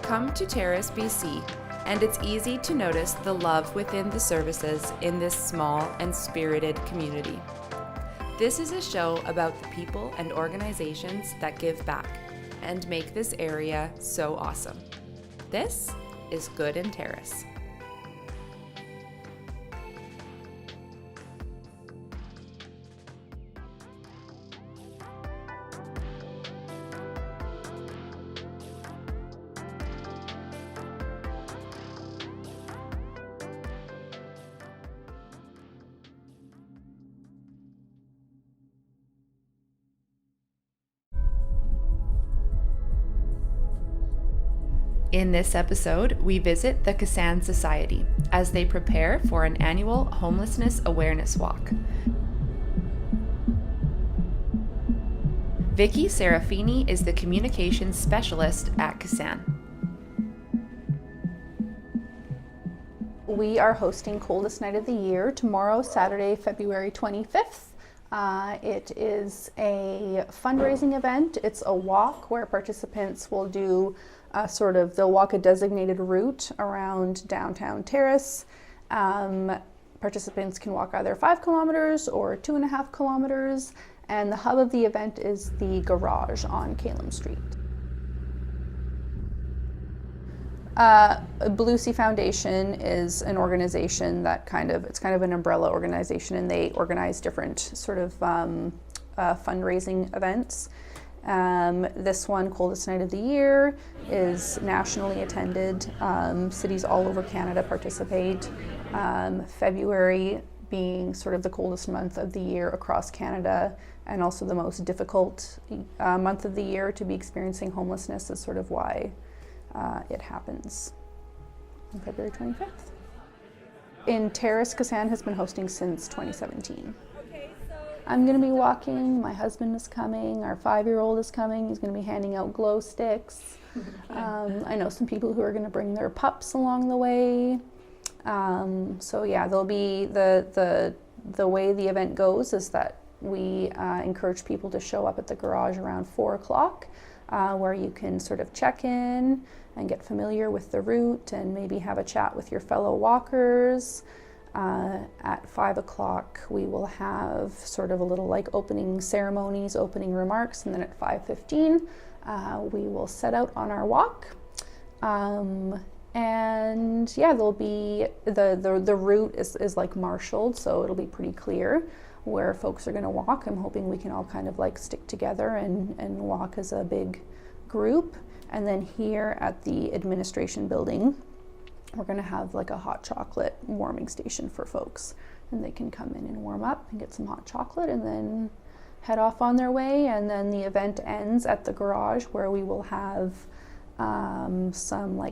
Come to Terrace, BC, and it's easy to notice the love within the services in this small and spirited community. This is a show about the people and organizations that give back and make this area so awesome. This is Good in Terrace. In this episode, we visit the Ksan Society as they prepare for an annual homelessness awareness walk. Vicky Serafini is the communications specialist at Ksan. We are hosting Coldest Night of the Year tomorrow, Saturday, February 25th. It is a fundraising event. It's a walk where participants will do they'll walk a designated route around downtown Terrace. Participants can walk either 5 kilometers or 2.5 kilometers, and the hub of the event is the garage on Calum Street. Blue Sea Foundation is an organization that it's kind of an umbrella organization, and they organize different fundraising events. This one, Coldest Night of the Year, is nationally attended. Cities all over Canada participate. February being sort of the coldest month of the year across Canada, and also the most difficult month of the year to be experiencing homelessness, is sort of why it happens on February 25th. In Terrace, Ksan has been hosting since 2017. I'm going to be walking, my husband is coming, our 5-year-old is coming, he's going to be handing out glow sticks. I know some people who are going to bring their pups along the way. There'll be the way the event goes is that we encourage people to show up at the garage around 4 o'clock, where you can sort of check in and get familiar with the route and maybe have a chat with your fellow walkers. At 5 o'clock, we will have sort of a little opening ceremonies, opening remarks, and then at 5:15, we will set out on our walk. There'll be the route is marshaled, so it'll be pretty clear where folks are going to walk. I'm hoping we can all kind of stick together and walk as a big group. And then here at the administration building, we're going to have a hot chocolate warming station for folks, and they can come in and warm up and get some hot chocolate and then head off on their way. And then the event ends at the garage, where we will have some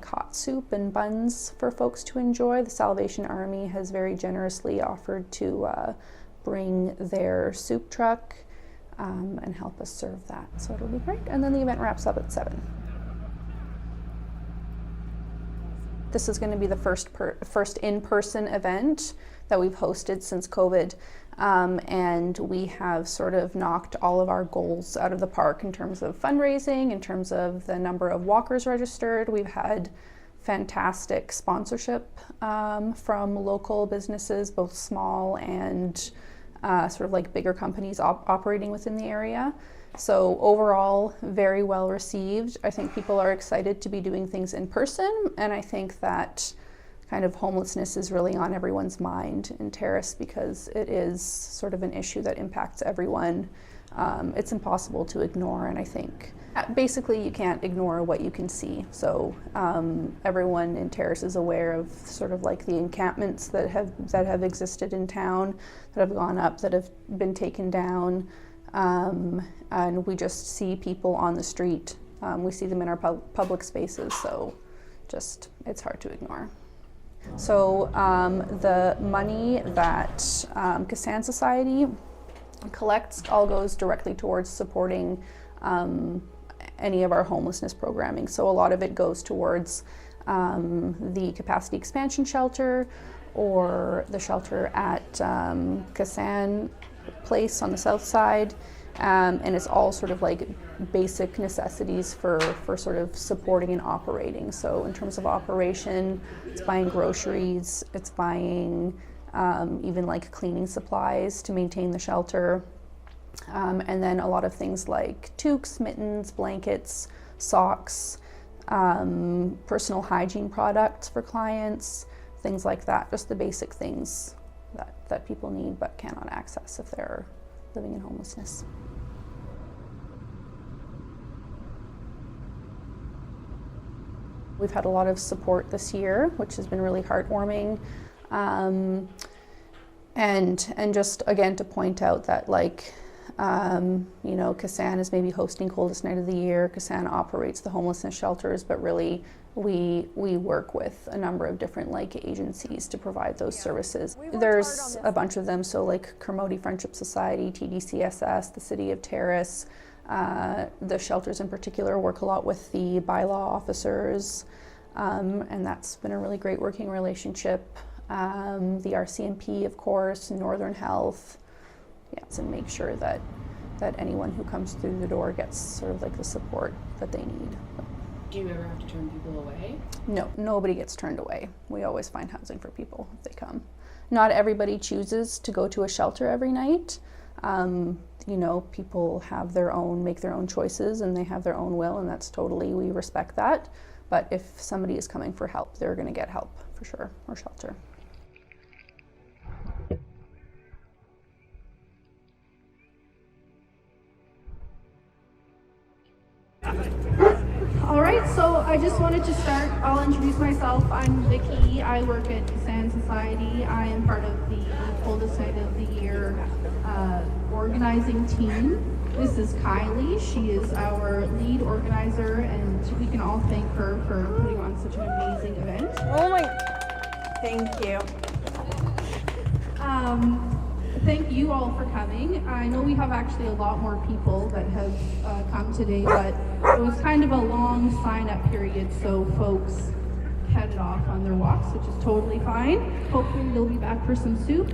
hot soup and buns for folks to enjoy. The Salvation Army has very generously offered to bring their soup truck and help us serve that, so it'll be great. And then the event wraps up at 7. This is going to be the first in-person event that we've hosted since COVID, and we have sort of knocked all of our goals out of the park in terms of fundraising, in terms of the number of walkers registered. We've had fantastic sponsorship from local businesses, both small and bigger companies operating within the area. So overall, very well received. I think people are excited to be doing things in person, and I think that kind of homelessness is really on everyone's mind in Terrace because it is sort of an issue that impacts everyone. It's impossible to ignore, and I think basically you can't ignore what you can see. So everyone in Terrace is aware of sort of the encampments that have existed in town, that have gone up, that have been taken down. And we just see people on the street. We see them in our public spaces, so it's hard to ignore. So the money that Ksan Society collects all goes directly towards supporting any of our homelessness programming. So a lot of it goes towards the capacity expansion shelter, or the shelter at Ksan place on the south side, and it's all sort of like basic necessities for sort of supporting and operating. So in terms of operation, it's buying groceries, it's buying even like cleaning supplies to maintain the shelter, and then a lot of things like toques, mittens, blankets, socks, personal hygiene products for clients, things like that, just the basic things that people need but cannot access if they're living in homelessness. We've had a lot of support this year, which has been really heartwarming. And just again to point out that you know, Ksan is maybe hosting Coldest Night of the Year. Ksan operates the homelessness shelters, but really we work with a number of different agencies to provide those services. There's a bunch of them, so like Kermode Friendship Society, TDCSS, the City of Terrace. The shelters in particular work a lot with the bylaw officers, and that's been a really great working relationship. The RCMP, of course, Northern Health, and make sure that anyone who comes through the door gets sort of like the support that they need. Do you ever have to turn people away? No, nobody gets turned away. We always find housing for people if they come. Not everybody chooses to go to a shelter every night. You know, people have make their own choices, and they have their own will, and that's totally, we respect that. But if somebody is coming for help, they're going to get help for sure, or shelter. All right, so I just wanted to start. I'll introduce myself. I'm Vicky. I work at Ksan Society. I am part of the Coldest Night of the Year organizing team. This is Kylie. She is our lead organizer, and we can all thank her for putting on such an amazing event. Oh my, thank you. Thank you all for coming. I know we have actually a lot more people that have come today, but it was kind of a long sign-up period, so folks headed off on their walks, which is totally fine. Hopefully they'll be back for some soup.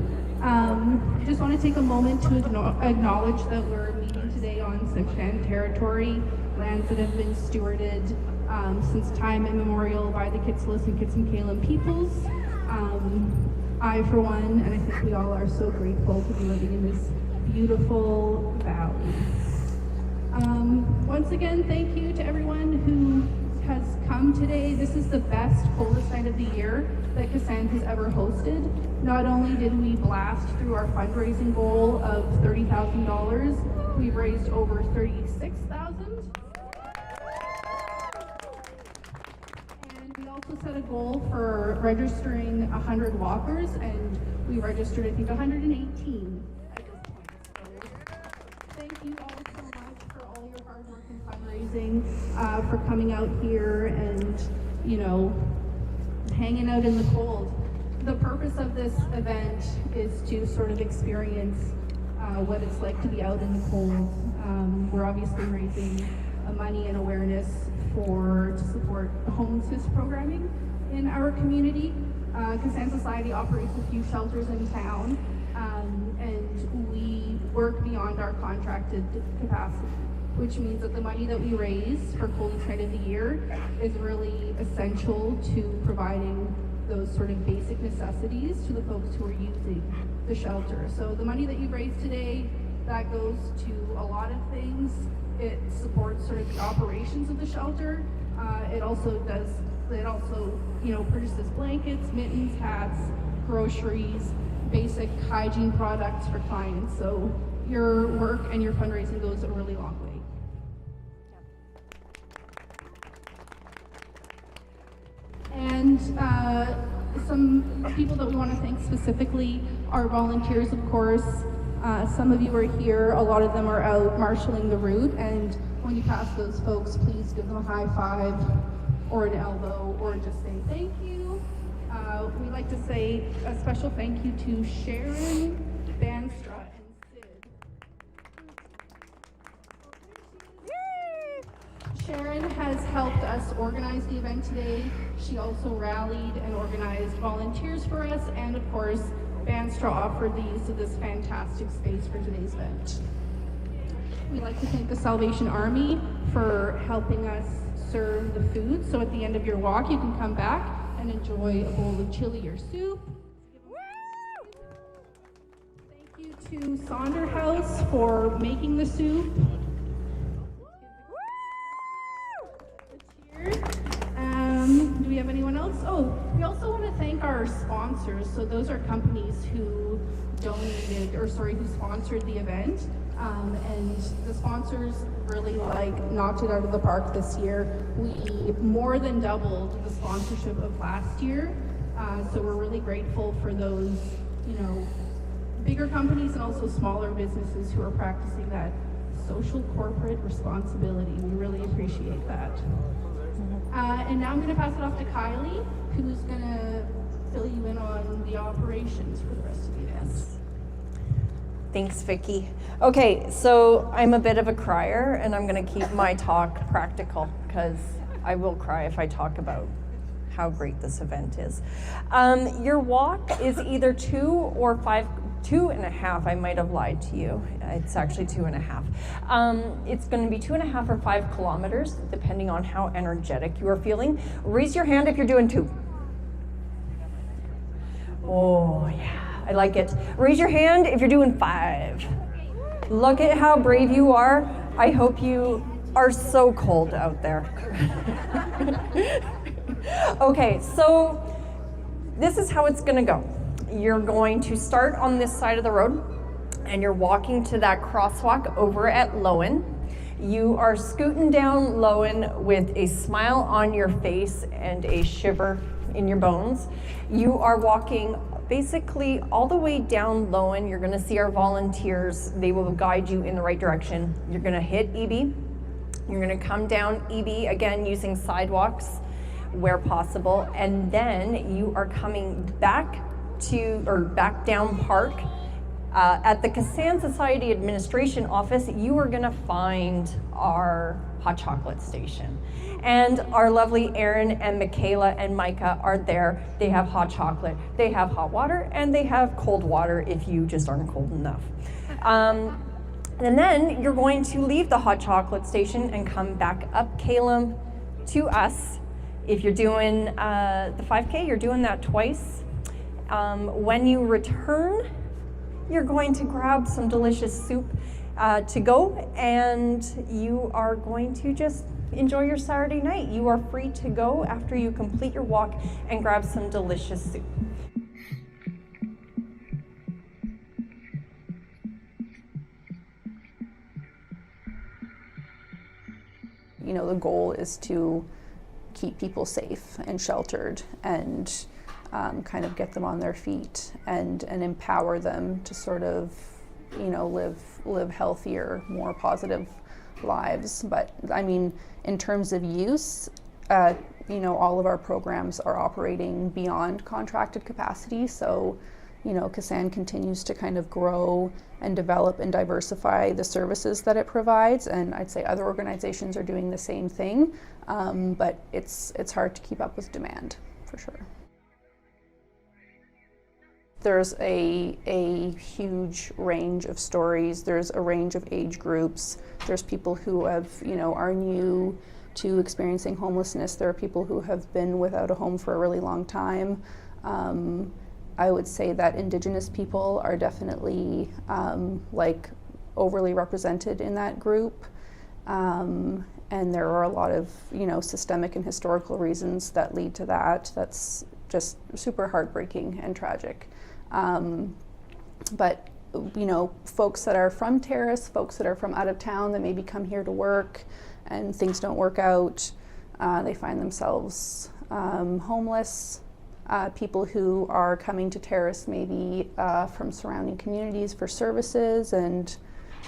Just want to take a moment to acknowledge that we're meeting today on Sikshan territory, lands that have been stewarded since time immemorial by the Kitsilus and Kitsin-Kalim peoples. I, for one, and I think we all are so grateful to be living in this beautiful valley. Once again, thank you to everyone who has come today. This is the best Coldest Night of the Year that Ksan has ever hosted. Not only did we blast through our fundraising goal of $30,000, we've raised over $36,000. We also set a goal for registering 100 walkers, and we registered, I think, 118 at this point. So thank you all so much for all your hard work and fundraising, for coming out here and, you know, hanging out in the cold. The purpose of this event is to sort of experience what it's like to be out in the cold. We're obviously raising money and awareness to support homelessness programming in our community. Ksan Society operates a few shelters in town, and we work beyond our contracted capacity, which means that the money that we raise for Coldest Night of the Year is really essential to providing those sort of basic necessities to the folks who are using the shelter. So the money that you raised today, that goes to a lot of things. It supports sort of the operations of the shelter. It also, you know, purchases blankets, mittens, hats, groceries, basic hygiene products for clients. So your work and your fundraising goes a really long way. And some people that we want to thank specifically are volunteers, of course. Some of you are here, a lot of them are out marshalling the route, and when you pass those folks, please give them a high five or an elbow or just say thank you. We'd like to say a special thank you to Sharon, Banstra, and Sid. Sharon has helped us organize the event today. She also rallied and organized volunteers for us, and of course, Bands to offer this fantastic space for today's event. We'd like to thank the Salvation Army for helping us serve the food. So at the end of your walk, you can come back and enjoy a bowl of chili or soup. Thank you to Sonder House for making the soup. Cheers. Do we have anyone else? Oh, we also want to thank our sponsors. So those are companies who who sponsored the event. And the sponsors really knocked it out of the park this year. We more than doubled the sponsorship of last year. So we're really grateful for those, bigger companies and also smaller businesses who are practicing that social corporate responsibility. We really appreciate that. And now I'm going to pass it off to Kylie, who's going to fill you in on the operations for the rest of the event. Thanks, Vicki. Okay, so I'm a bit of a crier, and I'm going to keep my talk practical because I will cry if I talk about how great this event is. Your walk is either 2 or 2.5. I might have lied to you. It's actually 2.5. It's going to be 2.5 or 5 kilometers, depending on how energetic you are feeling. Raise your hand if you're doing 2. Oh, yeah. I like it. Raise your hand if you're doing 5. Look at how brave you are. I hope you are so cold out there. Okay, so this is how it's gonna go. You're going to start on this side of the road and you're walking to that crosswalk over at Lowen. You are scooting down Lowen with a smile on your face and a shiver in your bones. You are walking basically all the way down Lowen. You're gonna see our volunteers. They will guide you in the right direction. You're gonna hit EB. You're gonna come down EB, again, using sidewalks where possible. And then you are coming back down Park. At the Ksan Society Administration Office, you are gonna find our hot chocolate station. And our lovely Erin and Michaela and Micah are there. They have hot chocolate, they have hot water, and they have cold water if you just aren't cold enough. And then you're going to leave the hot chocolate station and come back up Calum to us. If you're doing the 5K, you're doing that twice. When you return, you're going to grab some delicious soup to go, and you are going to just enjoy your Saturday night. You are free to go after you complete your walk and grab some delicious soup. The goal is to keep people safe and sheltered and kind of get them on their feet and empower them to sort of, live healthier, more positive lives. But I mean, in terms of use, all of our programs are operating beyond contracted capacity. So, Ksan continues to kind of grow and develop and diversify the services that it provides. And I'd say other organizations are doing the same thing, but it's hard to keep up with demand, for sure. There's a huge range of stories. There's a range of age groups. There's people who have, are new to experiencing homelessness. There are people who have been without a home for a really long time. I would say that Indigenous people are definitely overly represented in that group. And there are a lot of, systemic and historical reasons that lead to that. That's just super heartbreaking and tragic. But folks that are from Terrace, folks that are from out of town that maybe come here to work and things don't work out, they find themselves homeless. People who are coming to Terrace maybe from surrounding communities for services and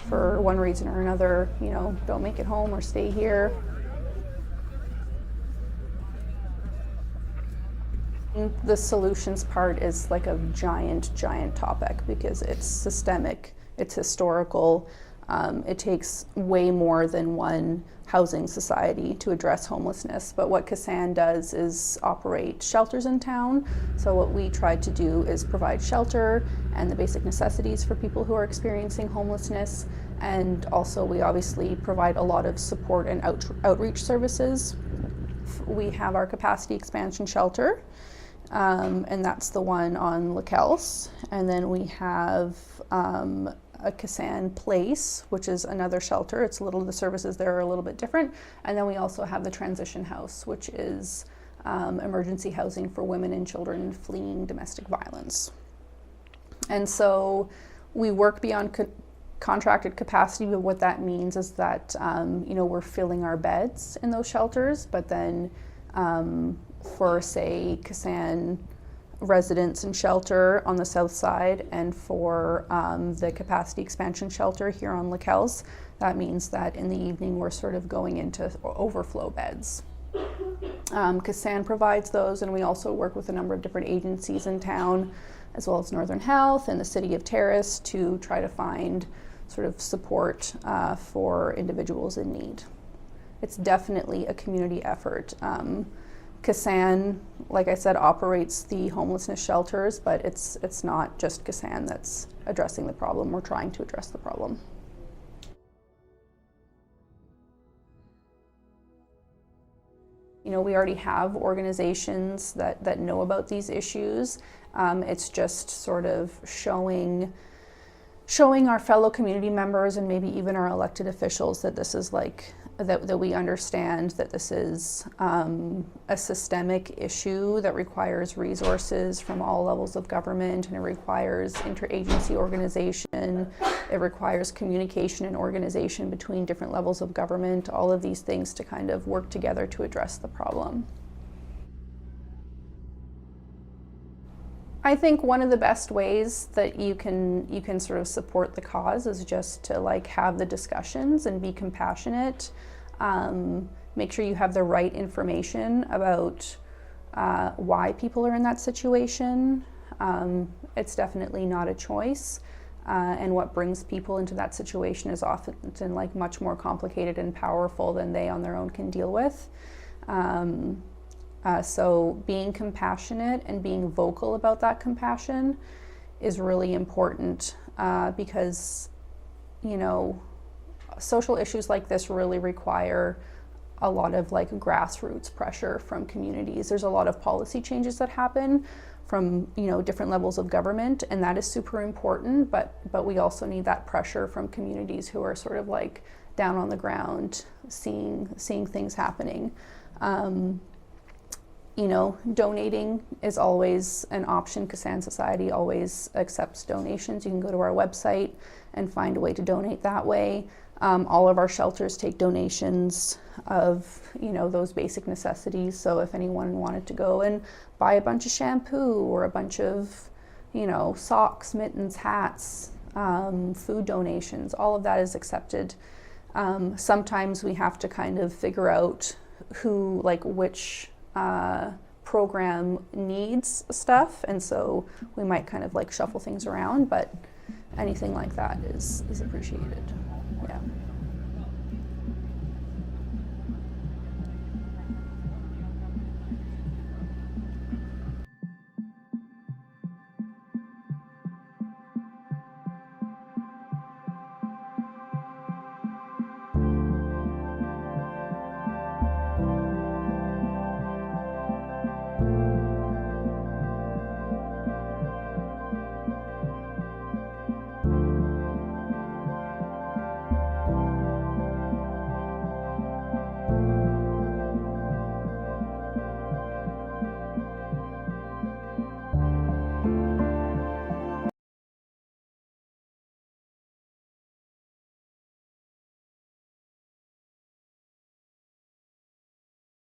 for one reason or another, don't make it home or stay here. The solutions part is like a giant topic because it's systemic, it's historical. It takes way more than one housing society to address homelessness. But what Ksan does is operate shelters in town. So what we try to do is provide shelter and the basic necessities for people who are experiencing homelessness. And also we obviously provide a lot of support and outreach services. We have our capacity expansion shelter, and that's the one on Lecelles. And then we have a Ksan Place, which is another shelter. The services there are a little bit different. And then we also have the Transition House, which is emergency housing for women and children fleeing domestic violence. And so we work beyond contracted capacity, but what that means is that we're filling our beds in those shelters, but then for, say, Ksan residence and shelter on the south side, and for the capacity expansion shelter here on Lecelles, that means that in the evening we're sort of going into overflow beds. Ksan provides those, and we also work with a number of different agencies in town, as well as Northern Health and the City of Terrace, to try to find sort of support for individuals in need. It's definitely a community effort. Ksan, like I said, operates the homelessness shelters, but it's not just Ksan that's addressing the problem. We're trying to address the problem. We already have organizations that know about these issues. It's just sort of showing our fellow community members and maybe even our elected officials that this is that we understand that this is a systemic issue that requires resources from all levels of government, and it requires interagency organization, it requires communication and organization between different levels of government, all of these things to kind of work together to address the problem. I think one of the best ways that you can sort of support the cause is just to have the discussions and be compassionate. Make sure you have the right information about why people are in that situation. It's definitely not a choice, and what brings people into that situation is often much more complicated and powerful than they on their own can deal with. So being compassionate and being vocal about that compassion is really important, because social issues like this really require a lot of grassroots pressure from communities. There's a lot of policy changes that happen from different levels of government, and that is super important, but we also need that pressure from communities who are sort of down on the ground, seeing things happening. Donating is always an option. Ksan Society always accepts donations. You can go to our website and find a way to donate that way. All of our shelters take donations of, those basic necessities. So if anyone wanted to go and buy a bunch of shampoo or a bunch of, socks, mittens, hats, food donations, all of that is accepted. Sometimes we have to kind of figure out which program needs stuff, and so we might kind of shuffle things around, but anything like that is appreciated.